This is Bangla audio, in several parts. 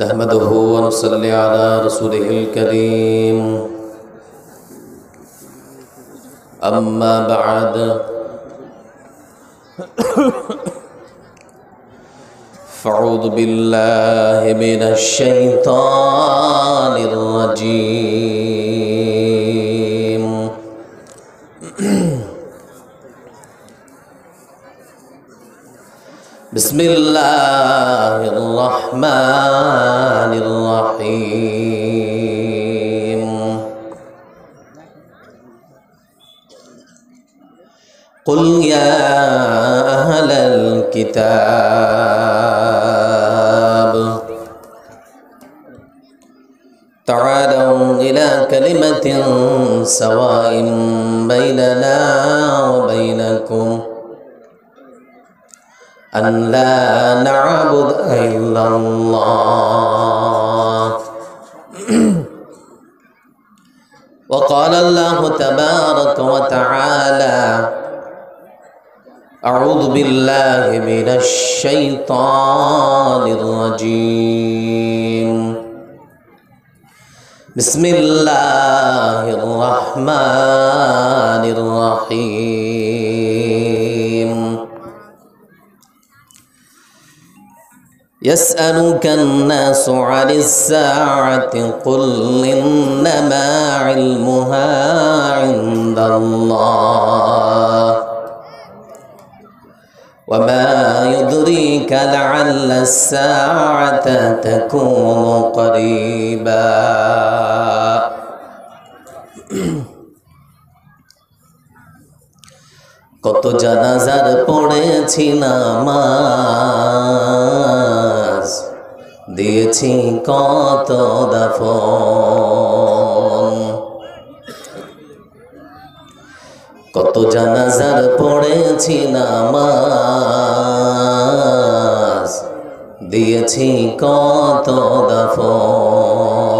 नहमदुहु व नसल्ली अला रसूलिहिल करीम अम्मा बअद फ़अऊज़ु बिल्लाहि मिनश शैतानिर रजीम बिस्मिल्लाहिर रहमानिर रहीम कुल या अहलल किताब तआलौ इला कलिमतिन सवाइन बैनना व बैनकुम अन ला नअबुद इल्लल्लाह वक़ाल अल्लाहु तबारक व तआला अऊज़ु बिल्लाहि मिनश शैतानिर रजीम बिस्मिल्लाहिर रहमानिर रहीम यसअलुका अन्नासु अनिस्साअति कुल इन्नमा इल्मुहा इन्दल्लाह वमा युद्रीका लअल्ल अस्साअत तकूनु करीबा কত জানাজার পড়েছি নামাজ দিয়েছি কত দাফন কত জানাজার পড়েছি নামাজ দিয়েছি কত দাফন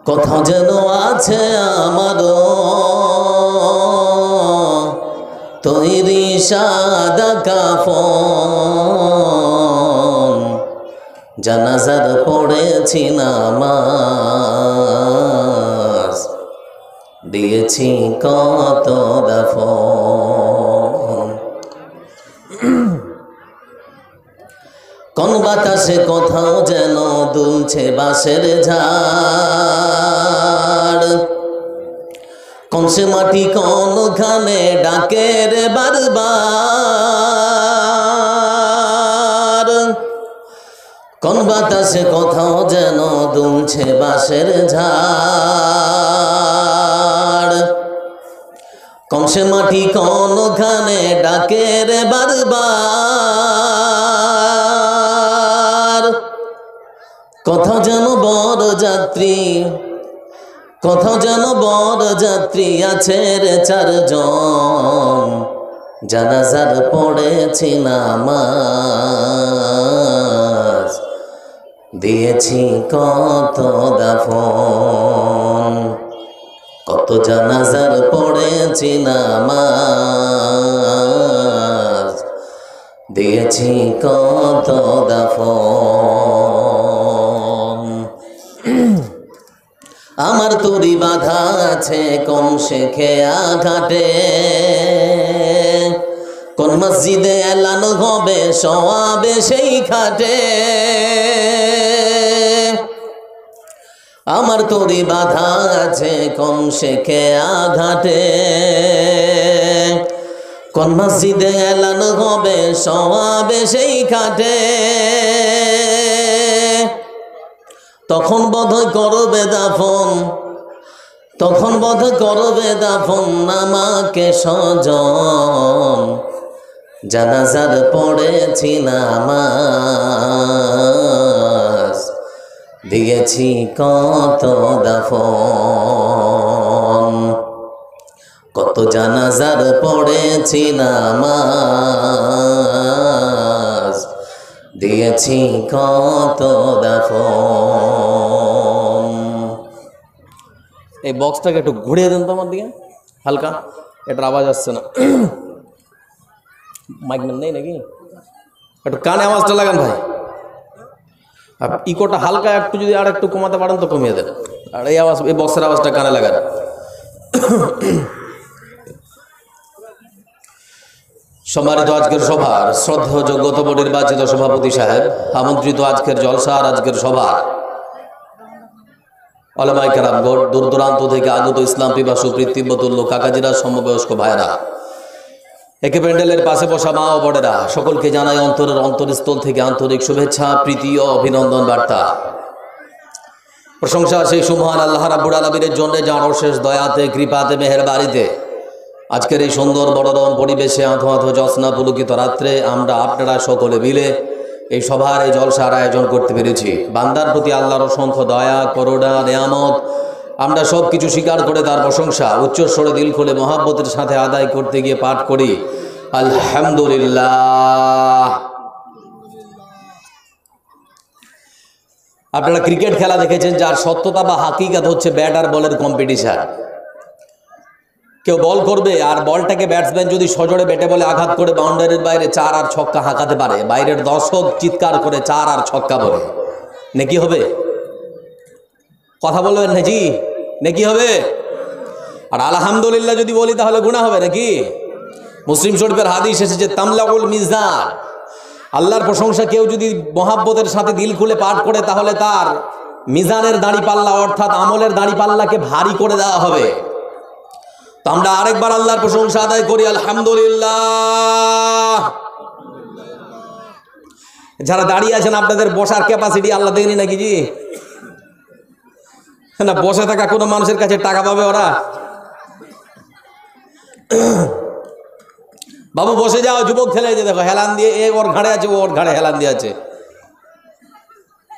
কোথাও যেন আছে আমারও তৈরি সাদা কাফন জানাজার পড়েছি নামাজ দিয়েছি কত দাফন কোন বাতাসে কোথাও যেন দুলছে বাঁশের ঝাড় কোন সে মাটি কোনখানে ডাকে রে বারবার কোন বাতাসে কোথাও যেন দুলছে বাঁশের ঝাড় কোন সে মাটি কোনখানে ডাকে রে বারবার কোথাও যেন বড় যাত্রী কোথাও যেন বড় যাত্রী আছে রে চারজন জানাজার পড়েছি নামাজ দিয়েছি কত দাফন কত জানাজার পড়েছি নামাজ দিয়েছি কত দাফন আমার তরি বাধা আছে কোন শেখে আঘাটে কোন মসজিদে এলান হবে সওয়াবে সেই খাটে আমার তরি বাধা আছে কোন শেখে আঘাটে কোন মসজিদে এলান হবে সওয়াবে সেই খাটে তখন বোধহয় করবে দাফন তখন বোধহয় করবে দাফন আমাকে স্বজন জানাজার পড়েছি নামাজ দিয়েছি কত দাফন কত জানাজার পড়েছি নামাজ দিয়েছি কত দাফন এই বক্সটাকে একটু ঘুরিয়ে দেন তো আমার দিকে হালকা এটার আওয়াজ আসছে না মাইক নেই নাকি একটু কানে আওয়াজটা লাগান ভাই আর ইকোটা হালকা একটু যদি আর একটু কমাতে পারেন তো কমিয়ে দেন। আর এই আওয়াজ, এই বক্সের আওয়াজটা কানে লাগান। সম্মানিত আজকের সভার শ্রদ্ধেয় যোগ্যতম নির্বাচিত সভাপতি সাহেব, আমন্ত্রিত আজকের জলসার আজকের সভার ওলামায়ে কেরামগণ, দূর দূরান্ত থেকে আগত ইসলাম পিপাসু পৃথিবীবতুল্য কাকাজিরা, সমবয়স্ক ভাইয়েরা, একে প্যান্ডেলের পাশে বসা মা ও বড়েরা, সকলকে জানাই অন্তরের অন্তরস্থল থেকে আন্তরিক শুভেচ্ছা, প্রীতি ও অভিনন্দন বার্তা। প্রশংসা সেই সুমহান আল্লাহ রাব্বুল আলামিনের জন্য, যার অশেষ দয়াতে, কৃপাতে, মেহেরবানিতে আজকের এই সুন্দর মনোরম পরিবেশে আঁথো আঁথো জ্যোৎস্না পুলকিত রাত্রে আমরা আপনারা সকলে মিলে এই সভার এই জলসার আয়োজন করতে পেরেছি। বান্দার প্রতি আল্লাহর অসংখ্য দয়া, করুণা, নেয়ামত আমরা সব কিছু স্বীকার করে তার প্রশংসা উচ্চস্বরে দিল খুলে মহাব্বতের সাথে আদায় করতে গিয়ে পাঠ করি আলহামদুলিল্লাহ। আপনারা ক্রিকেট খেলা দেখেছেন, যার সত্যতা বা হাকিকাত হচ্ছে ব্যাট আর বলের কম্পিটিশন। কেউ বল করবে আর বলটাকে ব্যাটসম্যান যদি সজোরে ব্যাটে বলে আঘাত করে বাউন্ডারির বাইরে 4 আর ছক্কা হাঁকাতে পারে, বাইরের দর্শক চিৎকার করে 4 আর ছক্কা বলে, নেকি হবে? কথা বলবেন নাকি? নেকি হবে? আর আলহামদুলিল্লাহ যদি বলি তাহলে গুনাহ হবে নাকি? মুসলিম শরীফের হাদিস এসেছে তামলাউল মিজান, আল্লাহর প্রশংসা কেউ যদি মহাব্বতের সাথে দিল খুলে পাঠ করে তাহলে তার মিজানের দাঁড়িপাল্লা অর্থাৎ আমলের দাঁড়িপাল্লাকে ভারী করে দেওয়া হবে। তো আমরা আরেকবার আল্লাহর প্রশংসা আদায় করি আলহামদুলিল্লাহ। যারা দাঁড়িয়ে আছেন আপনাদের বসার ক্যাপাসিটি আল্লাহ দেয়নি নাকি জি? না, বসে থাকা কোনো মানুষের কাছে টাকা পাবে ওরা? বাবু বসে যাও, যুবক ছেলে, যে দেখো হেলান দিয়ে এ ওর ঘাড়ে আছে, ও ওর ঘাড়ে হেলান দিয়ে আছে,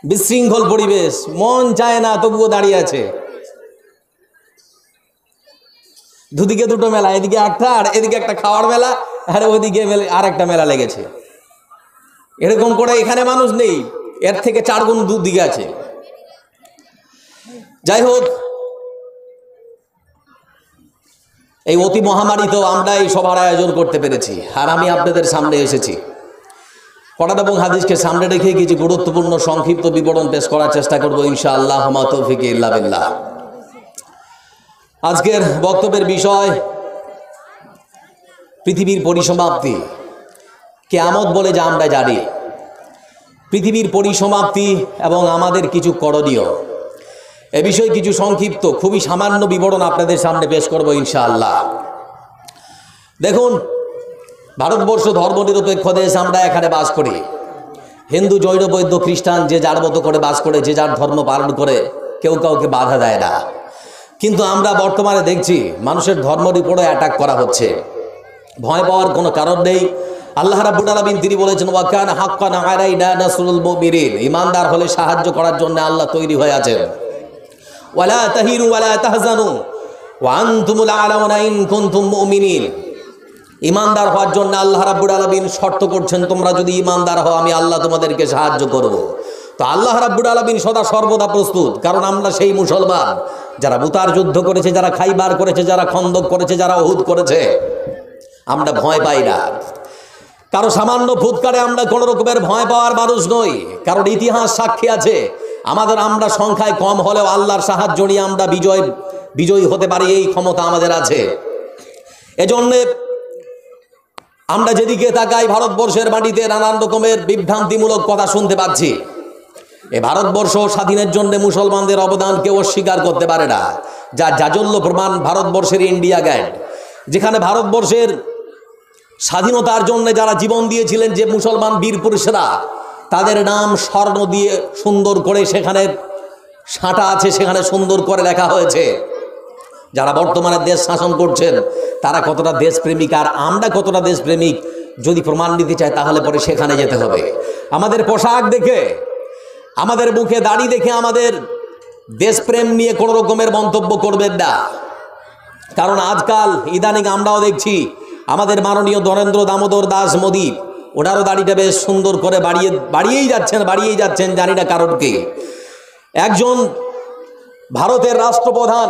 বিশৃঙ্খল পরিবেশ, মন চায় না তবুও দাঁড়িয়ে আছে। দুদিকে দুটো মেলা, এদিকে একটা আর এদিকে একটা খাওয়ার মেলা, আর ওইদিকে আর একটা মেলা লেগেছে। এরকম করে এখানে মানুষ নেই, এর থেকে 4 গুণ দুদিকে আছে। যাই হোক, এই অতি মহামারীতেও আমরা এই সভার আয়োজন করতে পেরেছি, আর আমি আপনাদের সামনে এসেছি। কোরআন এবং হাদিসকে সামনে রেখে কিছু গুরুত্বপূর্ণ সংক্ষিপ্ত বিবরণ পেশ করার চেষ্টা করবো ইনশাআল্লাহ, মা তৌফিক ইল্লা বিল্লাহ। আজকের বক্তব্যের বিষয় পৃথিবীর পরিসমাপ্তি, কিয়ামত বলে যা আমরা জানি, পৃথিবীর পরিসমাপ্তি এবং আমাদের কিছু করণীয়, এ বিষয়ে কিছু সংক্ষিপ্ত খুবই সামান্য বিবরণ আপনাদের সামনে পেশ করবো ইনশাআল্লাহ। দেখুন, ভারতবর্ষ ধর্মনিরপেক্ষ দেশ, আমরা এখানে বাস করি। হিন্দু, জৈন, বৌদ্ধ, খ্রিস্টান যে যার মতো করে বাস করে, যে যার ধর্ম পালন করে, কেউ কাউকে বাধা দেয় না। কিন্তু আমরা বর্তমানে দেখছি মানুষের ধর্মের উপরে অ্যাটাক করা হচ্ছে। ভয় পাওয়ার কোনো কারণ নেই। আল্লাহ রাব্বুল আলামিন তিনি বলেছেন ওয়া কানা হাক্কান আলাইনা নাসরুল মুমিনিন, ঈমানদার হলে সাহায্য করার জন্য আল্লাহ তৈরি হয়ে আছেন। ওয়ালা তাহিরু ওয়ালা তাহজানু ওয়া আনতুমুল আ'লাউনা ইন কুনতুম মুমিনিন, ঈমানদার হওয়ার জন্য আল্লাহ রাব্বুল আলামিন শর্ত করছেন, তোমরা যদি ঈমানদার হও আমি আল্লাহ তোমাদেরকে সাহায্য করব। তো আল্লাহ রাব্বুল আলামিন সদা সর্বদা প্রস্তুত, কারণ আমরা সেই মুসলমান যারা মুতার যুদ্ধ করেছে, যারা খাইবার করেছে, যারা খন্দক করেছে, যারা উহুদ করেছে। আমরা ভয় পাই না, কারো সামান্য ফুৎকারে আমরা কোনো রকমের ভয় পাওয়ার মানুষ নই, কারণ ইতিহাস সাক্ষী আছে আমরা সংখ্যায় কম হলেও আল্লাহর সাহায্য নিয়ে আমরা বিজয়ী হতে পারি, এই ক্ষমতা আমাদের আছে। এজন্য আমরা যেদিকে তাকাই ভারতবর্ষের মাটিতে নানান রকমের বিভ্রান্তিমূলক কথা শুনতে পাচ্ছি। এই ভারতবর্ষ স্বাধীনের জন্য মুসলমানদের অবদান কেউ অস্বীকার করতে পারে না, যার জাজল্য প্রমাণ ভারতবর্ষের ইন্ডিয়া গেট, যেখানে ভারতবর্ষের স্বাধীনতার জন্য যারা জীবন দিয়েছিলেন, যে মুসলমান বীর পুরুষেরা, তাদের নাম স্বর্ণ দিয়ে সুন্দর করে সেখানে সাঁটা আছে, সেখানে সুন্দর করে লেখা হয়েছে। যারা বর্তমানে দেশ শাসন করছেন তারা কতটা দেশপ্রেমিক আর আমরা কতটা দেশপ্রেমিক যদি প্রমাণ দিতে চায় তাহলে পরে সেখানে যেতে হবে। আমাদের পোশাক দেখে, আমাদের মুখে দাড়ি দেখে আমাদের দেশপ্রেম নিয়ে কোনো রকমের মন্তব্য করবেন না, কারণ আজকাল ইদানিং আমরাও দেখছি আমাদের মাননীয় নরেন্দ্র দামোদর দাস মোদী, ওনারও দাড়িটা বেশ সুন্দর করে বাড়িয়েই যাচ্ছেন, জানি না কারণ কি। একজন ভারতের রাষ্ট্রপ্রধান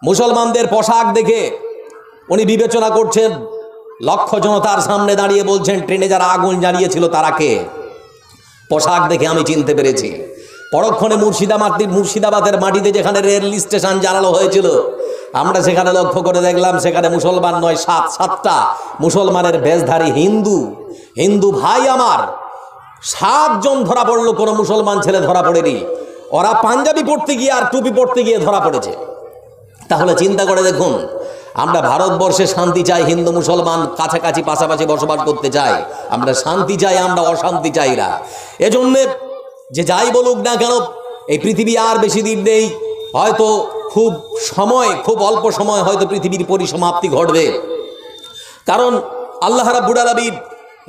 মুসলমানদের পোশাক দেখে উনি বিবেচনা করছেন লক্ষ জনতার সামনে দাঁড়িয়ে বলছেন, ট্রেনে যারা আগুন জ্বালিয়েছিল তারা কে? পোশাক দেখে আমি চিনতে পেরেছি। পরক্ষণে মুর্শিদাবাদের মাটিতে যেখানে রেল স্টেশন জ্বালানো হয়েছিল, আমরা সেখানে লক্ষ্য করে দেখলাম সেখানে মুসলমান নয়, সাতটা মুসলমানের বেশধারী হিন্দু ভাই আমার 7 জন ধরা পড়লো, কোনো মুসলমান ছেলে ধরা পড়েনি। ওরা পাঞ্জাবি পড়তে গিয়ে আর টুপি পড়তে গিয়ে ধরা পড়েছে। তাহলে চিন্তা করে দেখুন, আমরা ভারতবর্ষে শান্তি চাই, হিন্দু মুসলমান কাছাকাছি পাশাপাশি বসবাস করতে চাই, আমরা শান্তি চাই, আমরা অশান্তি চাই না। এজন্যে যে যাই বলুক না কেন, এই পৃথিবী আর বেশি দিন নেই, হয়তো খুব অল্প সময় হয়তো পৃথিবীর পরিসমাপ্তি ঘটবে। কারণ আল্লাহ রাব্বুল আলামিন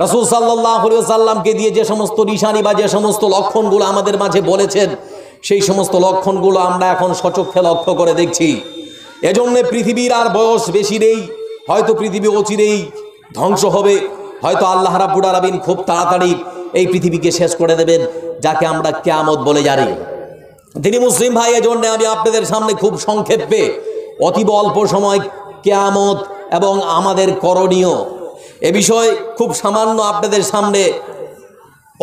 রাসূল সাল্লাল্লাহু আলাইহি ওয়াসাল্লামকে দিয়ে যে সমস্ত নিশানি বা যে সমস্ত লক্ষণগুলো আমাদের মাঝে বলেছেন, সেই সমস্ত লক্ষণগুলো আমরা এখন সচক্ষে লক্ষ্য করে দেখছি। এজন্য পৃথিবীর আর বয়স বেশি নেই, হয়তো পৃথিবী অচিরেই ধ্বংস হবে, হয়তো আল্লাহ রাব্বুল আলামিন খুব তাড়াতাড়ি এই পৃথিবীকে শেষ করে দেবেন, যাকে আমরা কিয়ামত বলে জানি। তিনি মুসলিম ভাই, এজন্য আমি আপনাদের সামনে খুব সংক্ষেপে অতীব অল্প সময় কিয়ামত এবং আমাদের করণীয় এ বিষয়ে খুব সামান্য আপনাদের সামনে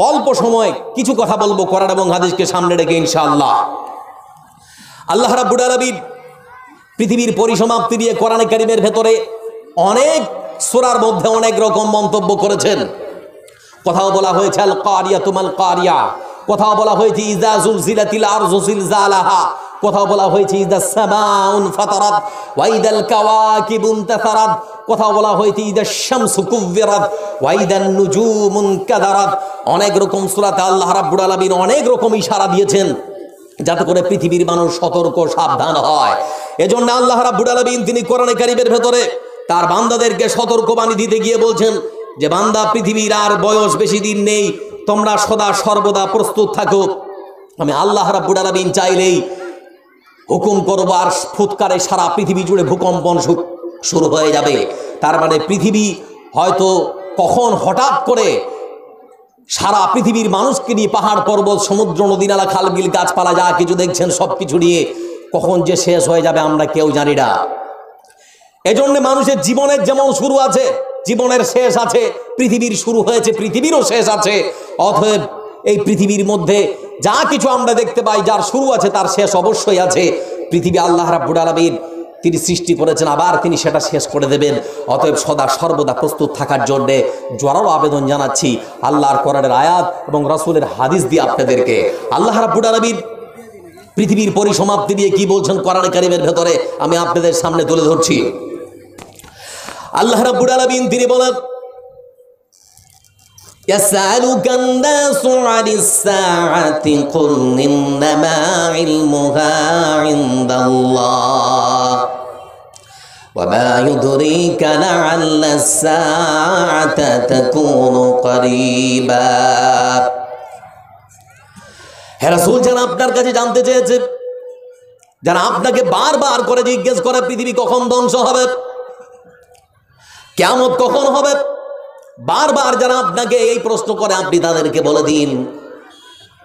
অল্প সময় কিছু কথা বলবো, কোরআন এবং হাদিসকে সামনে রেখে ইনশাআল্লাহ। আল্লাহ রাব্বুল আলামিন পৃথিবীর পরিসমাপ্তি নিয়ে কোরআনে কারীমের ভেতরে অনেক সূরার মধ্যে অনেক রকম মন্তব্য করেছেন। কোথাও বলা হয়েছে আল কারিয়াতু মাল কারিয়া, কোথাও বলা হয়েছে ইযা যুলজিলাতিল আরযু জিলজালাহা, কোথাও বলা হয়েছে ইযাস সামাউন ফাতারাত ওয়া ইদাল কাওয়াকিবুন তাসারাত, কোথাও বলা হয়েছে ইযাশ শামসু কুব্বিরাত ওয়া ইদান নুজুমুন কাদারাত। অনেক রকম সূরাতে আল্লাহ রাব্বুল আলামিন অনেক রকম ইশারা দিয়েছেন যাতে করে পৃথিবীর মানুষ সতর্ক সাবধান হয়। এজন্য আল্লাহ রাব্বুল আলামিন তিনি কোরআনে কারীমের ভেতরে তার বান্দাদেরকে সতর্কবাণী দিতে গিয়ে বলছেন যে, বান্দা পৃথিবীর আর বয়স বেশি দিন নেই, তোমরা সদা সর্বদা প্রস্তুত থাকো। আমি আল্লাহ রাব্বুল আলামিন চাইলেই হুকুম করব আর ফুৎকারে সারা পৃথিবী জুড়ে ভূকম্পন শুরু হয়ে যাবে। তার মানে পৃথিবী হয়তো কখন হঠাৎ করে সারা পৃথিবীর মানুষকে নিয়ে পাহাড় পর্বত সমুদ্র নদী নালা খাল বিল গাছপালা যা কিছু দেখছেন সব কিছু নিয়ে কখন যে শেষ হয়ে যাবে আমরা কেউ জানি না। এজন্য মানুষের জীবনের যেমন শুরু আছে, জীবনের শেষ আছে, পৃথিবীর শুরু হয়েছে, পৃথিবীরও শেষ আছে। অতএব এই পৃথিবীর মধ্যে যা কিছু আমরা দেখতে পাই, যার শুরু আছে তার শেষ অবশ্যই আছে। পৃথিবী আল্লাহ রাব্বুল আলামিন তিনি সৃষ্টি করেছেন, আবার তিনি সেটা শেষ করে দেবেন। অতএব সদা সর্বদা প্রস্তুত থাকার জন্যে জোরালো আবেদন জানাচ্ছি আল্লাহর কোরআনের আয়াত এবং রাসূলের হাদিস দিয়ে আপনাদেরকে। আল্লাহ রাব্বুল আলামিন পৃথিবীর পরিসমাপ্তি নিয়ে কি বলছেন কোরআনে কারীমের ভেতরে আমি আপনাদের সামনে তুলে ধরছি। আল্লাহ রাব্বুল আলামিন তিনি বলেন, ইয়াসআলুকা আন-নাসু আনিস সাআতি কুল ইন্নামা ইলমুহা ইনদাল্লাহ ওয়া মা ইউদরিকা লাআল্লা আস-সাআতা তাকুনু করিবা। হে রাসূল, যারা আপনার কাছে জানতে চেয়েছে, যারা আপনাকে বারবার করে জিজ্ঞেস করে পৃথিবী কখন ধ্বংস হবে, কিয়ামত কখন হবে, বারবার যারা আপনাকে এই প্রশ্ন করে, আপনি তাদেরকে বলে দিন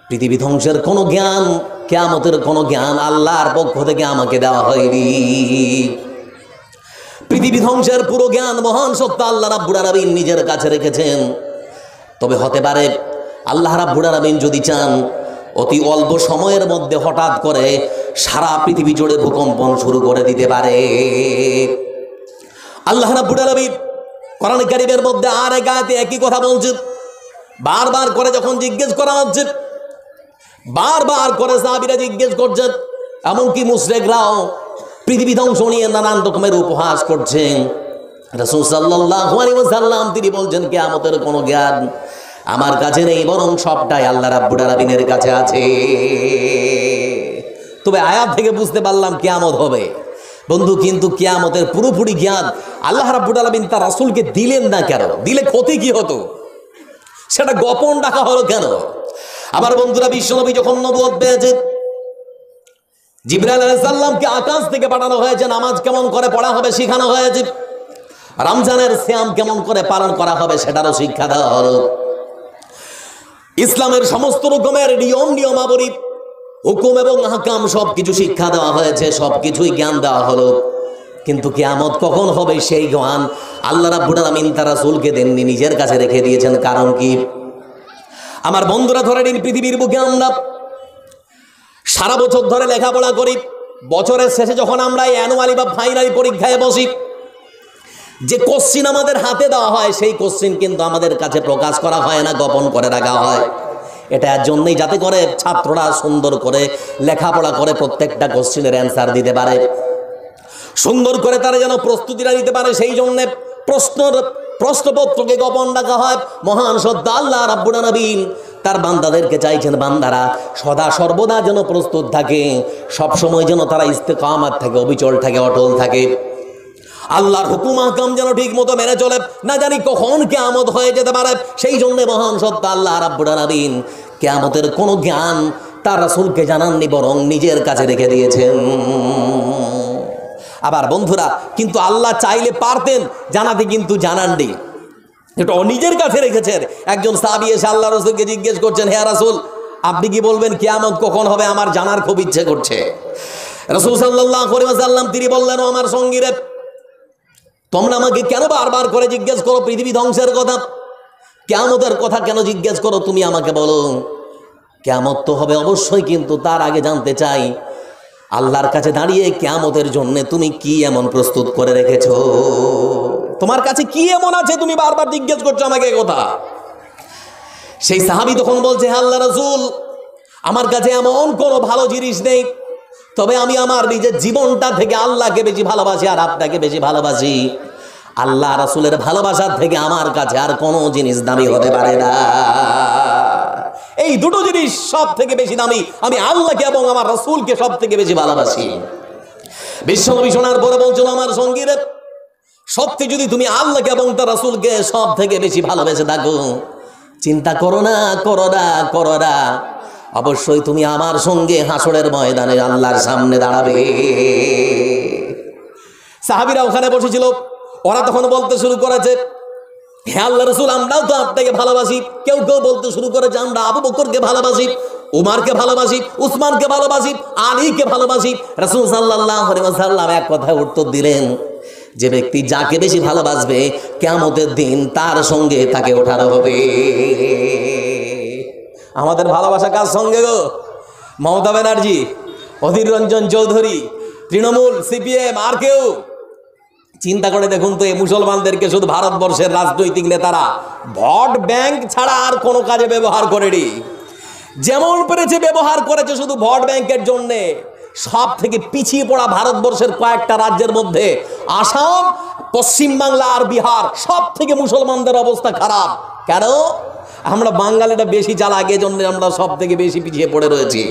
পৃথিবী ধ্বংসের কোনো জ্ঞান, কিয়ামতের কোনো জ্ঞান আল্লাহর পক্ষ থেকে আমাকে দেওয়া হয়নি। পৃথিবী ধ্বংসের পুরো জ্ঞান মহান সত্য আল্লাহ রাব্বুল আলামিন নিজের কাছে রেখেছেন। তবে হতে পারে আল্লাহ রাব্বুল আলামিন যদি চান, অতি অল্প সময়ের মধ্যে হঠাৎ করে সারা পৃথিবী জুড়ে ভূকম্পন শুরু করে দিতে পারে। আল্লাহ রাব্বুল আলামিন কোরআন কারীমের মধ্যে আর এক আয়াতে একই কথা বলছেন। বারবার করে যখন জিজ্ঞেস করা হচ্ছে, বারবার করে সাহাবীরা জিজ্ঞেস করছেন, এমনকি মুশরিকরাও পৃথিবী ধ্বংস নিয়ে নানান রকমের উপহাস করছেন। রাসূল সাল্লাল্লাহু আলাইহি ওয়াসাল্লাম তিনি বলছেন, কিয়ামতের কোনো জ্ঞান আমার কাছে নেই, বরং সবটাই আল্লাহ রাব্বুল আলামিনের কাছে আছে। তবে আয়াত থেকে বুঝতে পারলাম কিয়ামত হবে বন্ধু, কিন্তু কিয়ামতের পুরোপুরি জ্ঞান আল্লাহ রাব্বুল আলামিন তার রাসূলকে দিলেন না কেন? দিলে ক্ষতি কি হতো? সেটা গোপন রাখা হলো কেন? আবার বন্ধুরা, বিশ্বনবী যখন নবুয়ত পেয়েছেন, জিবরাইল আলাইহিস সালামকে আকাশ থেকে পাঠানো হয়েছে, নামাজ কেমন করে পড়া হবে শেখানো হয়েছে, রমজানের সিয়াম কেমন করে পালন করা হবে সেটারও শিক্ষা দেওয়া হলো। ইসলামের সমস্ত রকমের নিয়ম নিয়মাবলী, হুকুম এবং আহকাম সবকিছু শিক্ষা দেওয়া হয়েছে, সবকিছুই জ্ঞান দেওয়া হলো। কিন্তু কিয়ামত কখন হবে সেই জ্ঞান আল্লাহ রাব্বুল আলামিন তার রাসূলকে দেননি, নিজের কাছে রেখে দিয়েছেন। কারণ কি? আমার বন্ধুরা, ধরে নিন পৃথিবীর বুকে আমরা সারা বছর ধরে লেখাপড়া করি, বছরের শেষে যখন আমরা অ্যানুয়ালি বা ফাইনালি পরীক্ষায় বসি, যে কোশ্চিন আমাদের হাতে দেওয়া হয় সেই কোশ্চিন কিন্তু আমাদের কাছে প্রকাশ করা হয় না, গোপন করে রাখা হয়। এটা এর জন্যই যাতে করে ছাত্ররা সুন্দর করে লেখাপড়া করে প্রত্যেকটা কোশ্চিনের অ্যান্সার দিতে পারে, সুন্দর করে তারা যেন প্রস্তুতিটা নিতে পারে। সেই জন্যে প্রশ্নপত্রকে গোপন রাখা হয়। মহান সত্তা আল্লাহ রাব্বুল আলামিন তার বান্দাদেরকে চাইছেন বান্দারা সদা সর্বদা যেন প্রস্তুত থাকে, সবসময় যেন তারা ইস্তেকামাত থাকে, অবিচল থাকে, অটল থাকে, আল্লাহর হুকুম আহকাম যেন ঠিক মতো মেনে চলে, না জানি কখন কিয়ামত হয়ে যেতে পারে। সেই জন্য মহান সত্তা আল্লাহ রাব্বুল আলামিন কিয়ামতের কোনো জ্ঞান তার রাসূলকে জানাননি, বরং নিজের কাছে রেখে দিয়েছেন। আবার বন্ধুরা, কিন্তু আল্লাহ চাইলে পারতেন জানাতে, কিন্তু জানাননি, এটা নিজের কাছে রেখেছেন। একজন সাহাবী এসে আল্লাহ রাসূলকে জিজ্ঞেস করছেন, হে রাসূল, আপনি কি বলবেন কিয়ামত কখন হবে? আমার জানার খুব ইচ্ছে করছে। রাসূল সাল্লাল্লাহু আলাইহি ওয়াসাল্লাম তিনি বললেন, ও আমার সঙ্গীরা, তোমরা আমাকে কেন বারবার করে জিজ্ঞেস করো পৃথিবী ধ্বংসের কথা, কিয়ামতের কথা কেন জিজ্ঞেস করো? তুমি আমাকে বলো কিয়ামত তো হবে অবশ্যই, কিন্তু তার আগে জানতে চাই আল্লাহর কাছে দাঁড়িয়ে কিয়ামতের জন্য তুমি কি এমন প্রস্তুত করে রেখেছো? তোমার কাছে কি এমন আছে তুমি বারবার জিজ্ঞেস করছো আমাকে কথা? সেই সাহাবী তখন বলছে, হে আল্লাহর রাসূল, আমার কাছে এমন কোনো ভালো জিনিস নেই, তবে আমি আমার নিজের জীবনটা থেকে আল্লাহকে বেশি ভালোবাসি আর আপনাকে বেশি ভালোবাসি। আল্লাহ রাসূলের ভালোবাসার থেকে আমার কাছে আর কোনো জিনিস দামি হতে পারে না। এই দুটো জিনিস সব থেকে বেশি দামি, আমি আল্লাহকে এবং আমার রাসূলকে সব থেকে বেশি ভালোবাসি। বিশ্বনবী শোনার পরে বলছিল, আমার সঙ্গীরা, সত্যি যদি তুমি আল্লাহকে এবং তার রাসূলকে সব থেকে বেশি ভালোবেসে থাকো, চিন্তা করো না, করো না, করো না, অবশ্যই তুমি আমার সঙ্গে হাসরের ময়দানে আল্লাহর সামনে দাঁড়াবে। সাহাবীরা ওখানে বসেছিল, ওরা তখন বলতে শুরু করেছে, হে আল্লাহর রাসূল, আমরাও তো আপনাকে ভালোবাসি। কেউ কেউ বলতে শুরু করেছে, আমরা আবু বকরকে ভালোবাসি, উমারকে ভালোবাসি, উসমানকে ভালোবাসি, আলীকে ভালোবাসি। রাসূল সাল্লাল্লাহু আলাইহি ওয়াসাল্লাম এক কথায় উত্তর দিলেন, যে ব্যক্তি যাকে বেশি ভালোবাসবে কিয়ামতের দিন তার সঙ্গে তাকে ওঠানো হবে। আমাদের ভালোবাসা কার সঙ্গে গো? মমতা ব্যানার্জি, অধীর রঞ্জন চৌধুরী, তৃণমূল, সিপিএম, আর কেউ? চিন্তা করে দেখুন তো, এই মুসলমানদেরকে শুধু ভারতবর্ষের রাজনৈতিক নেতারা ভোট ব্যাংক ছাড়া আর কোনো কাজে ব্যবহার করেনি। যেমন পেরেছে ব্যবহার করেছে শুধু ভোট ব্যাংকের জন্যে। সব থেকে পিছিয়ে পড়া ভারতবর্ষের কয়েকটা রাজ্যের মধ্যে আসাম, পশ্চিমবাংলা আর বিহার, সব থেকে মুসলমানদের অবস্থা খারাপ। কেন? আমরা বাঙালিরা বেশি চালাক, এজন্য আমরা সব থেকে বেশি পিছিয়ে পড়ে রয়েছি।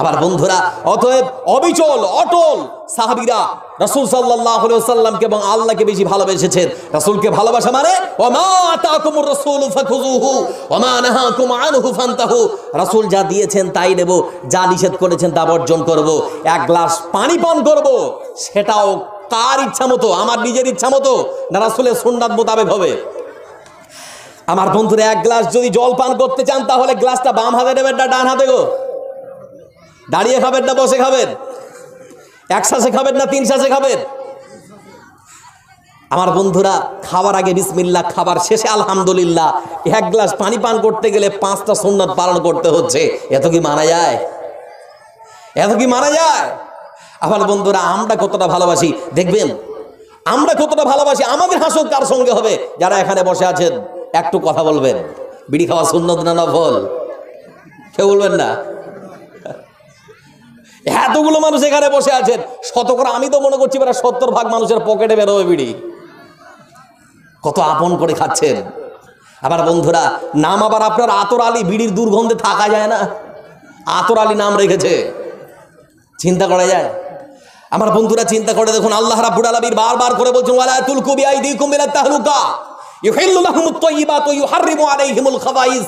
আবার বন্ধুরা, অতএব অবিচল অটল সাহাবীরা রাসূল সাল্লাল্লাহু আলাইহি ওয়াসাল্লামকে এবং আল্লাহকে বেশি ভালোবেসেছেন। রাসূলকে ভালোবাসা মানে ওমা আতাকুমুর রাসূলু ফাখুযুহু ওমা নাহাকুম আনহু ফান্তাহু। রাসূল যা দিয়েছেন তাই নেব, যা নিষেধ করেছেন তা বর্জন করব। এক গ্লাস পানি পান করব, সেটাও কার ইচ্ছা মতো? আমার নিজের ইচ্ছা মতো না রাসূলের সুন্নাত মোতাবেক হবে? আমার বন্ধুরা, এক গ্লাস যদি জল পান করতে চান তাহলে গ্লাসটা বাম হাতে নেবেন না ডান হাতে গো? দাঁড়িয়ে খাবেন না বসে খাবেন? এক শ্বাসে খাবেন না তিন শ্বাসে খাবেন? আমার বন্ধুরা, খাওয়ার আগে বিসমিল্লাহ, খাবার শেষে আলহামদুলিল্লাহ। এক গ্লাস পানি পান করতে গেলে 5টা সুন্নাত পালন করতে হচ্ছে। এত কি মানা যায়? এত কি মানা যায়? আমার বন্ধুরা, আমরা কতটা ভালোবাসি দেখবেন, আমরা কতটা ভালোবাসি। আমাদের হাসর কার সঙ্গে হবে? যারা এখানে বসে আছেন একটু কথা বলবেন। বিড়ি খাওয়া সুন্নত না নফল? কেউ বলবেন না? এতগুলো মানুষ এখানে বসে আছেন, শতকরা আমি তো মনে করছি 70% মানুষের পকেটে বেরোবে বিড়ি। কত আপন করে খাচ্ছেন। আবার বন্ধুরা, নাম আবার আপনার আতর আলী, বিড়ির দুর্গন্ধে থাকা যায় না, আতর আলী নাম রেখেছে। চিন্তা করা যায়? আমার বন্ধুরা, চিন্তা করে দেখুন, আল্লাহ রাব্বুল আলামিন বারবার করে বলছেন, ওয়ালা তুলকু বিআইদিকুম ইলা তাহলুকা ইউহিল্লু লাহুমুত তাইয়্যিবাত ওয়া ইউহাররিমু আলাইহিমুল খাবাইস।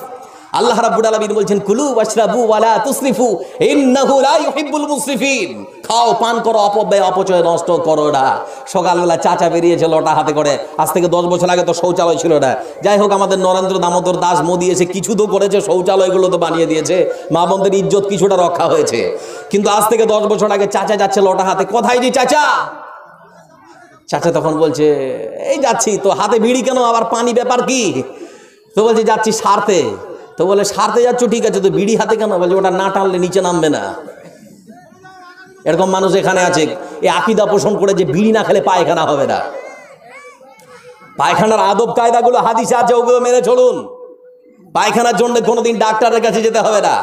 আল্লাহ রাব্বুল আলামিন বলছেন, কুলু ওয়াশরাবু ওয়ালা তুসরিফু ইন্নাহু লা ইউহিব্বুল মুসরিফিন। খাও, পান করো, অপব্যয় অপচয় নষ্ট করো না। সকালবেলা চাচা বেরিয়েছে লটা হাতে করে, আজ থেকে 10 বছর আগে তো শৌচালয় ছিল না। যাই হোক, আমাদের নরেন্দ্র দামোদর দাস মোদি এসে কিছু তো করেছে, শৌচালয়গুলো তো বানিয়ে দিয়েছে, মা বোনদের ইজ্জত কিছুটা রক্ষা হয়েছে। কিন্তু আজ থেকে 10 বছর আগে চাচা যাচ্ছে লটা হাতে, কোথায় যে চাচা? চাচা তখন বলছে, এই যাচ্ছি তো, হাতে বিড়ি কেন, আবার পানি, ব্যাপার কি? তো বলছে যাচ্ছি সারতে। তো বলে সারতে যাচ্ছ, ঠিক আছে, তো বিড়ি হাতে কেন? বলছে ওটা না টানলে নিচে নামবে না। এরকম মানুষ এখানে আছে, এই আকীদা পোষণ করে যে বিড়ি না খেলে পায়খানা হবে না। পায়খানার আদব কায়দাগুলো হাদিসে আছে, ওগুলো মেনে চলুন। পায়খানার জন্য কোনোদিন ডাক্তারের কাছে যেতে হবে না।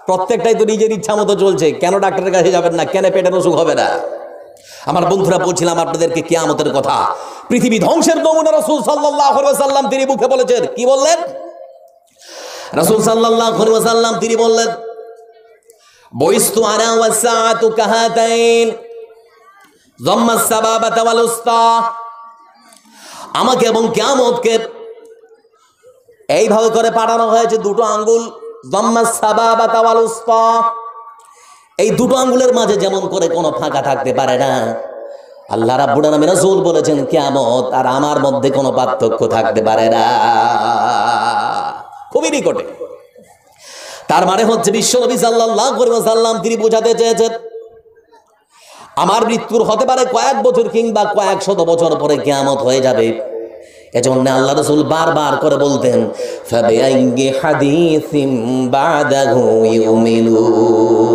প্রত্যেকটাই তো নিজের ইচ্ছা মতো চলছে, কেন ডাক্তারের কাছে যাবেন না? কেন পেটের অসুখ হবে না? আমার বন্ধুরা, বলছিলাম আপনাদেরকে কিয়ামতের কথা। পৃথিবী ধ্বংসের নমুনা রাসূল সাল্লাল্লাহু আলাইহি ওয়াসাল্লাম তিনি মুখে বলেছেন। কি বললেন রাসূল সাল্লাল্লাহু আলাইহি ওয়াসাল্লাম? তিনি বললেন, বুইস্তু আনা ওয়াসসাআতু কাহাতাইন যাম্মাস সাবাবাতা ওয়াল উসতা। আমাকে এবং কিয়ামতকে এইভাবে করে পাঠানো হয়েছে, দুটো আঙ্গুল, যাম্মাস সাবাবাতা ওয়াল উসতা, এই দুটো আঙ্গুলের মাঝে যেমন করে কোনো ফাঁকা থাকতে পারে না, আল্লাহ রাব্বুল আলামিন রাসূল বলেছেন কিয়ামত আর আমার মধ্যে কোনো পার্থক্য থাকতে পারে না, খুবই নিকটে। তার মানে হচ্ছে বিশ্বনবী সাল্লাল্লাহু আলাইহি ওয়াসাল্লাম তিনি বোঝাতে চেয়েছেন, আমার মৃত্যুর হতে পারে কয়েক বছর কিংবা কয়েক শত বছর পরে কিয়ামত হয়ে যাবে। এজন্য আল্লাহ রাসূল বারবার করে বলতেন, ফাবিআইয়ি হাদিসিম বাদাহু ইউমিনুন।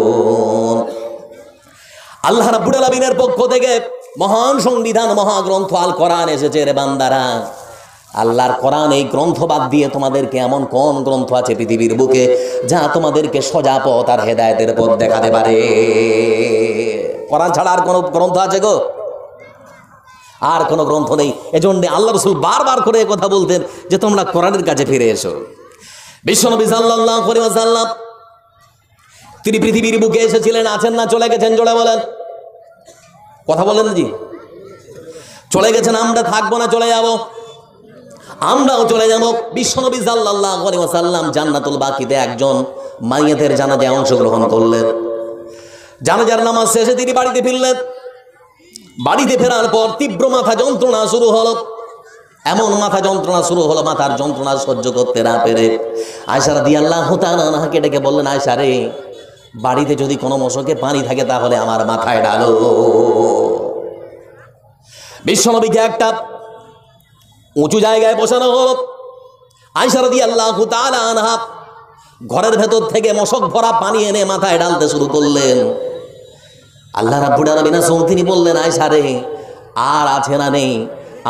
আল্লাহ রাব্বুল আলামিনের পক্ষ থেকে মহান সংবিধান, মহাগ্রন্থ আল কোরআন এসেছে। রে বান্দারা, আল্লাহর কোরআন, এই গ্রন্থ বাদ দিয়ে তোমাদেরকে এমন কোন গ্রন্থ আছে পৃথিবীর বুকে যা তোমাদেরকে সোজা পথ আর হেদায়েতের পথ দেখাতে পারে? কোরআন ছাড়া আর কোন গ্রন্থ আছে গো? আর কোন গ্রন্থ নেই। এজন্য আল্লাহ রাসূল বারবার করে কথা বলতেন যে তোমরা কোরআনের কাছে ফিরে এসো। বিশ্বনবী সাল্লাল্লাহু আলাইহি ওয়াসাল্লাম তিনি পৃথিবীর বুকে এসেছিলেন, আছেন না চলে গেছেন? জোরে বলেন, কথা বলেন জি। চলে গেছেন, আমরা থাকবো না, চলে যাব, আমরাও চলে যাব। বিশ্বনবী সাল্লাল্লাহু আলাইহি ওয়াসাল্লাম জান্নাতুল বাকিতে একজন মাইয়াতের জানাজায় অংশগ্রহণ করলেন। জানাজার নামাজ শেষে তিনি বাড়িতে ফিরলেন। বাড়িতে ফেরার পর তীব্র মাথা যন্ত্রণা শুরু হলো। এমন মাথা যন্ত্রণা শুরু হলো, মাথার যন্ত্রণা সহ্য করতে না পেরে আয়েশা রাদিয়াল্লাহু তাআলা আনহাকে ডেকে বললেন, আয়েশা রে, বাড়িতে যদি কোনো মশকে পানি থাকে তাহলে আমার মাথায় ঢালো। বিশ্বনবীকে একটা উঁচু জায়গায় বসানো হলো। আয়েশা রাদিয়াল্লাহু তাআলা আনহা ঘরের ভেতর থেকে মশক ভরা পানি এনে মাথায় ঢালতে শুরু করলেন। আল্লাহ রাব্বুল আলামিন তিনি বললেন, আয়েশা রে, আর আছে না নেই?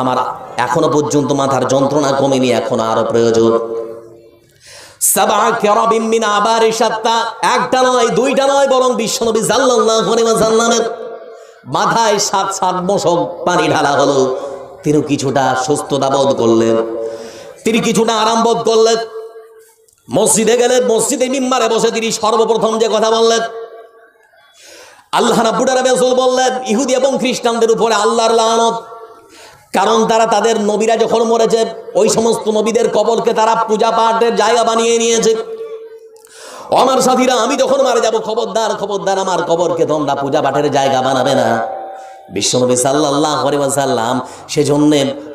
আমার এখনো পর্যন্ত মাথার যন্ত্রণা কমেনি, এখনো আরো প্রয়োজন। সাবআ কিরাবিন মিন আবারি শাত্তা, একটা নয়, দুইটা নয়, বরং বিশ্বনবী সাল্লাল্লাহু আলাইহি ওয়াসাল্লামের মাথায় 7 মশক পানি ঢালা হলো। তিনি কিছুটা সুস্থতা বোধ করলেন, তিনি কিছুটা আরাম বোধ করলেন। মসজিদে গেলেন, মসজিদে মিম্বারে বসে তিনি সর্বপ্রথম যে কথা বললেন, আল্লাহ রাব্বুল আলামিন রাসূল বললেন, ইহুদি এবং খ্রিস্টানদের উপরে আল্লাহর লানত। কারণ তারা তাদের নবীরা যখন মরেছে, ওই সমস্ত নবীদের কবরকে তারা পূজা পাঠের জায়গা বানিয়ে নিয়েছে। আমার সাথীরা, আমি যখন মারা যাব, খবরদার খবরদার, আমার কবরকে তোমরা পূজা পাঠের জায়গা বানাবে না। বিশ্বনবী সাল্লাল্লাহু আলাইহি ওয়াসাল্লাম সেজন্য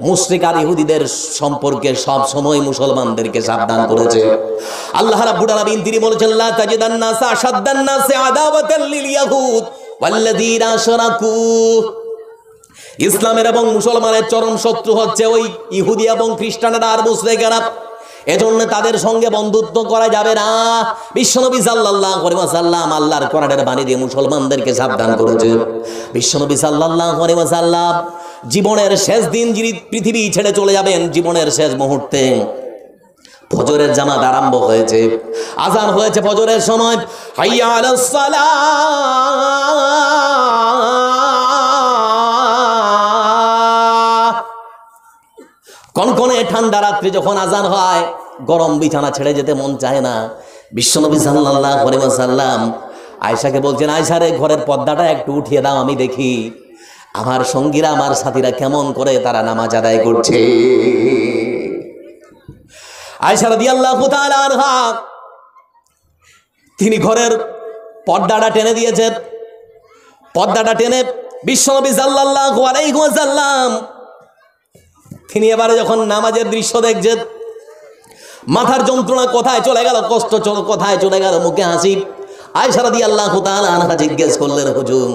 মুশরিক আর ইহুদিদের সম্পর্কে সব সময় মুসলমানদেরকে সাবধান করেছে। আল্লাহ রাব্বুল আলামিন তিনি বলেছেন, লা তাজিদান্নাসা আশাদ্দান্নাসি আদাওয়াতাল লিল ইয়াহুদ ওয়াল্লাযীনা আশরাকু। ইসলামের এবং মুসলমানের চরম শত্রু হচ্ছে ওই ইহুদি এবং খ্রিস্টানেরা আর মুশরিকেরা। এজন্য তাদের সঙ্গে বন্ধুত্ব করা যাবে না। বিশ্বনবী সাল্লাল্লাহু আলাইহি ওয়াসাল্লাম আল্লাহর কোরআনের বাণী দিয়ে মুসলমানদেরকে সাবধান করেছেন। বিশ্বনবী সাল্লাল্লাহু আলাইহি ওয়াসাল্লাম জীবনের শেষ দিন যিনি পৃথিবী ছেড়ে চলে যাবেন, জীবনের শেষ মুহূর্তে ফজরের জামাত আরম্ভ হয়েছে, আযান হয়েছে ফজরের সময়, হাইয়া আলাস সালাহ। কনকনে ঠান্ডা রাত্রে যখন আযান হয়, গরম বিছানা ছেড়ে যেতে মন চায় না। বিশ্বনবী সাল্লাল্লাহু আলাইহি ওয়াসাল্লাম আয়েশাকে বলছেন, আয়েশা রে, ঘরের পর্দাটা একটু উঠিয়ে দাও, আমি দেখি আমার সঙ্গীরা, আমার সাথীরা কেমন করে তারা নামাজ আদায় করছে। আয়েশা রাদিয়াল্লাহু তাআলা আনহা তিনি ঘরের পর্দাটা টেনে দিয়েছেন। পর্দাটা টেনে বিশ্বনবী সাল্লাল্লাহু আলাইহি ওয়াসাল্লাম তিনি এবারে যখন নামাজের দৃশ্য দেখছেন, মাথার যন্ত্রণা কোথায় চলে গেল, কষ্ট কোথায় চলে গেল, মুখে হাসি। আয়েশা রাদিয়াল্লাহু তাআলা আনহা জিজ্ঞেস করলেন, হুজুর,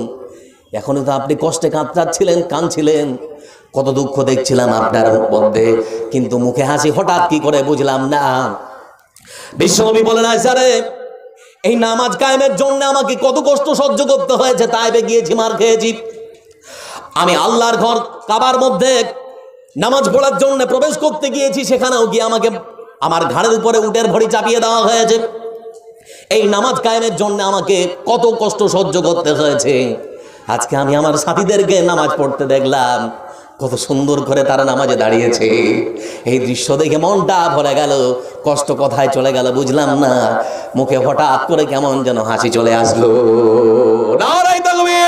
এখনো তো আপনি কষ্টে কাঁদছিলেন, কাঁদছিলেন, কত দুঃখ দেখছিলাম আপনার মধ্যে, কিন্তু মুখে হাসি হঠাৎ কি করে বুঝলাম না। বিশ্বনবী বলেন, আয়েশা রে, এই নামাজ কায়েমের জন্য আমাকে কত কষ্ট সহ্য করতে হয়েছে। তাইবে গিয়েছি, মার খেয়েছি। আমি আল্লাহর ঘর কাবার মধ্যে নামাজ পড়ার জন্য প্রবেশ করতে গিয়েছি, সেখানেও গিয়ে আমাকে আমার ঘাড়ের উপরে উটের ভড়ি চাপিয়ে দেওয়া হয়েছে। এই নামাজ কায়েমের জন্য আমাকে কত কষ্ট সহ্য করতে হয়েছে। আজকে আমি আমার সাথীদেরকে নামাজ পড়তে দেখলাম, কত সুন্দর করে তারা নামাজে দাঁড়িয়েছে। এই দৃশ্য দেখে মনটা ভরে গেল, কষ্ট কোথায় চলে গেল বুঝলাম না। মুখে হঠাৎ করে কেমন যেন হাসি চলে আসলো। নারায়ে তাকবীর।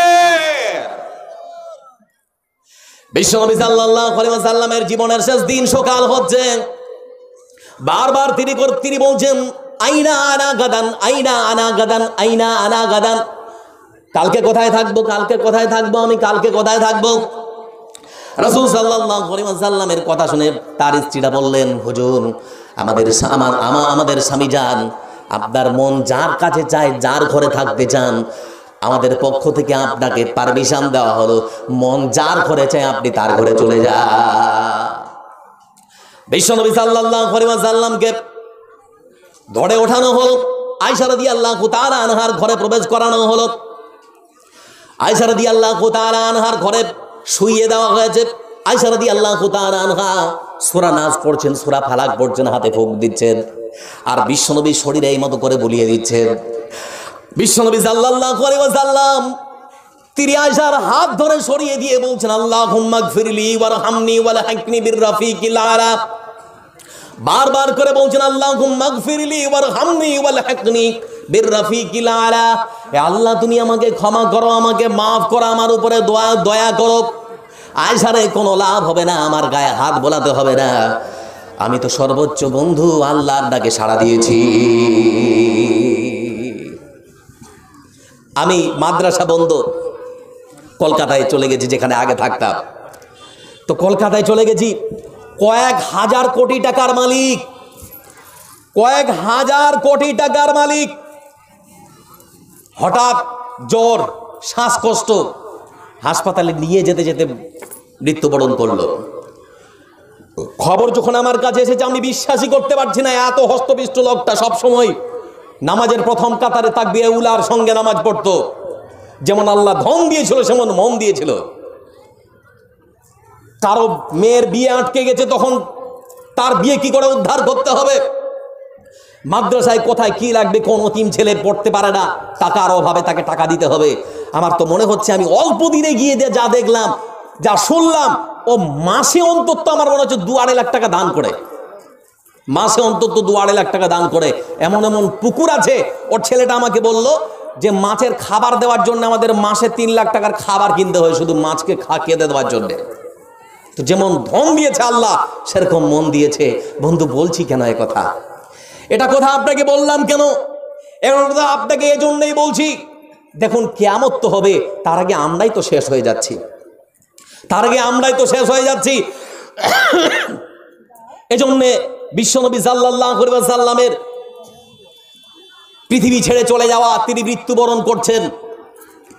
বিশ্বনবী সাল্লাল্লাহু আলাইহি ওয়াসাল্লামের জীবনের শেষ দিন, সকাল হচ্ছে। বারবার তিনি বলছেন, আইনা আনা গাদান, আইনা আনা গাদান, আইনা আনা গাদান। কালকে কোথায় থাকবো, কালকে কোথায় থাকবো, আমি কালকে কোথায় থাকবো। রাসূল সাল্লাল্লাহু আলাইহি ওয়াসাল্লামের কথা শুনে তার স্ত্রীরা বললেন, হুজুর, আমাদের স্বামী যান, আপনার মন যার কাছে চায়, যার ঘরে থাকতে চান, আমাদের পক্ষ থেকে আপনাকে পারমিশন দেওয়া হলো, মন যার ঘরে চায় আপনি তার ঘরে চলে যান। বিশ্বনবী সাল্লাল্লাহু আলাইহি ওয়াসাল্লামকে ধরে ওঠানো হলো, আয়েশা রাদিয়াল্লাহু তাআলা আনহার ঘরে প্রবেশ করানো হলো। আয়েশা রাদিয়াল্লাহু তাআলা আনহার ঘরে শুইয়ে দেওয়া হয়েছে। আয়েশা রাদিয়াল্লাহু তাআলা আনহা সূরা নাস পড়ছেন, সূরা ফালাক পড়ছেন, হাতে ফুঁক দিচ্ছেন, আর বিশ্বনবী শরীরে এই মতো করে বুলিয়ে দিচ্ছেন। বিশ্বনবী সাল্লাল্লাহু আলাইহি ওয়াসাল্লাম তিনি আয়েশার হাত ধরে সরিয়ে দিয়ে বলছেন, আল্লাহুম্মা গফিরলি ওয়ারহামনি ওয়ালহিকনি বিররাফিকিল আলা। বারবার করে বলছেন, আল্লাহুম্মা গফিরলি ওয়ারহামনি ওয়ালহিকনি বিররাফিকিল আলা। হে আল্লাহ, তুমি আমাকে ক্ষমা করো, আমাকে মাফ করো, আমার উপরে দয়া করো। আয়েশারে কোনো লাভ হবে না, আমার গায়ে হাত বোলাতে হবে না, আমি তো সর্বোচ্চ বন্ধু আল্লাহর ডাকে সাড়া দিয়েছি। আমি মাদ্রাসা বন্ধ কলকাতায় চলে গেছি, যেখানে আগে থাকতাম। তো কলকাতায় চলে গেছি, কয়েক হাজার কোটি টাকার মালিক, কয়েক হাজার কোটি টাকার মালিক হঠাৎ জ্বর, শ্বাসকষ্ট, হাসপাতালে নিয়ে যেতে যেতে মৃত্যুবরণ করলো। খবর যখন আমার কাছে এসেছে, আমি বিশ্বাসই করতে পারছি না। এত হস্তপিষ্ট লোকটা সবসময় নামাজের প্রথম কাতারে তাকবীরে উলার সঙ্গে নামাজ পড়তো। যেমন আল্লাহ ধন দিয়েছিল, সেমন মন দিয়েছিল। কারো মেয়ের বিয়ে আটকে গেছে, তখন তার বিয়ে কি করে উদ্ধার করতে হবে, মাদ্রাসায় কোথায় কি লাগবে, কোন অতিম ছেলে পড়তে পারে না, টাকার অভাবে তাকে টাকা দিতে হবে। আমার তো মনে হচ্ছে আমি অল্প দিনে গিয়ে যা দেখলাম, যা শুনলাম, ও মাসে অন্তত আমার মনে হচ্ছে 2-2.5 লাখ টাকা দান করে, মাসে অন্তত 2-2.5 লাখ টাকা দান করে। এমন এমন পুকুর আছে, ওর ছেলেটা আমাকে বলল যে মাছের খাবার দেওয়ার জন্য আমাদের মাসে 3 লাখ টাকার খাবার কিনতে হয়, শুধু মাছকে খেতে দেওয়ার জন্য। তো যেমন ধন দিয়েছে আল্লাহ, সেরকম মন দিয়েছে। বন্ধু, বলছি কেন এ কথা, এটা কথা আপনাকে বললাম কেন, এখন কথা আপনাকে এজন্যই বলছি, দেখুন কিয়ামত তো হবে, তার আগে আমরাই তো শেষ হয়ে যাচ্ছি, তার আগে আমরাই তো শেষ হয়ে যাচ্ছি। এজন্য বিশ্বনবী সাল্লাল্লাহু আলাইহি ওয়াসাল্লামের পৃথিবী ছেড়ে চলে যাওয়া, তিনি মৃত্যুবরণ করছেন,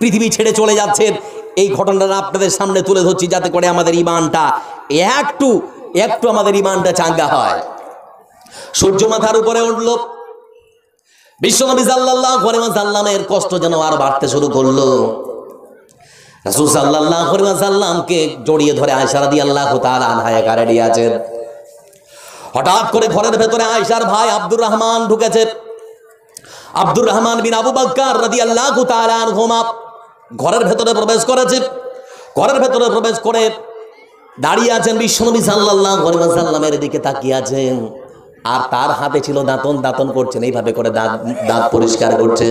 পৃথিবী ছেড়ে চলে যাচ্ছেন, এই ঘটনাটা আপনাদের সামনে তুলে ধরছি, যাতে করে আমাদের ঈমানটা একটু আমাদের ঈমানটা চাঙ্গা হয়। সূর্য মাথার উপরে উঠল, বিশ্বনবী সাল্লাল্লাহু আলাইহি ওয়াসাল্লামের কষ্ট যেন আর বাড়তে শুরু করলো। রাসূল সাল্লাল্লাহু আলাইহি ওয়াসাল্লামকে জড়িয়ে ধরে আয়েশা রাদিয়াল্লাহু তাআলা আনহা একা রেডি আছেন। হঠাৎ করে ঘরের ভেতরে আয়েশার ভাই আব্দুর রহমান ঢুকেছে। আব্দুর রহমান বিন আবু বকর রাদিয়াল্লাহু তাআলা আনহুমা ঘরের ভেতরে প্রবেশ করেছে। ঘরের ভেতরে প্রবেশ করে দাঁড়িয়ে আছেন, বিশ্বনবী সাল্লাল্লাহু আলাইহি ওয়াসাল্লামের দিকে তাকিয়ে আছেন, আর তার হাতে ছিল দাঁতন করছেন, এইভাবে করে দাঁত পরিষ্কার করছে।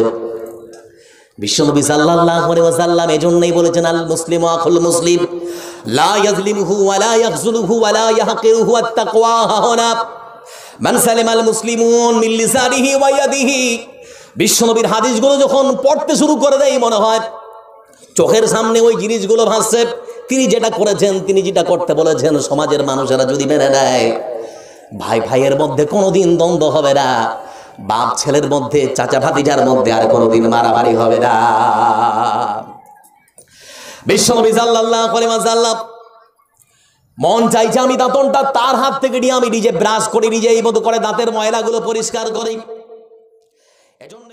বিশ্বনবী সাল্লাল্লাহু আলাইহি ওয়াসাল্লাম এজন্যই বলেছেন, আল মুসলিমু আখুল মুসলিম লা ইয়াজলিমুহু ওয়া লা ইয়াখযুলুহু ওয়া লা ইয়াহকিরুহু আত-তাকওয়া হানা মান সালিমাল মুসলিমুন মিন লিসানিহি ওয়া ইয়াদিহি। বিশ্বনবীর হাদিসগুলো যখন পড়তে শুরু করে দেয়, মনে হয় চোখের সামনে ওই জিনিসগুলো ভাসছে। তিনি যেটা করেছেন, তিনি যেটা করতে বলেছেন, সমাজের মানুষেরা যদি মেনে নেয়, ভাই ভাইয়ের মধ্যে কোনোদিন দ্বন্দ্ব হবে না, বাপ ছেলের মধ্যে, চাচা ভাতিজার মধ্যে আর কোনোদিন মারামারি হবে না। বিশ্বনবী সাল্লাল্লাহু আলাইহি ওয়াসাল্লাম মন চাইছে আমি দাঁতনটা তার হাত থেকে নিয়ে আমি নিজে ব্রাশ করি, নিজে এই মতো করে দাঁতের ময়লাগুলো পরিষ্কার করি। এজন্য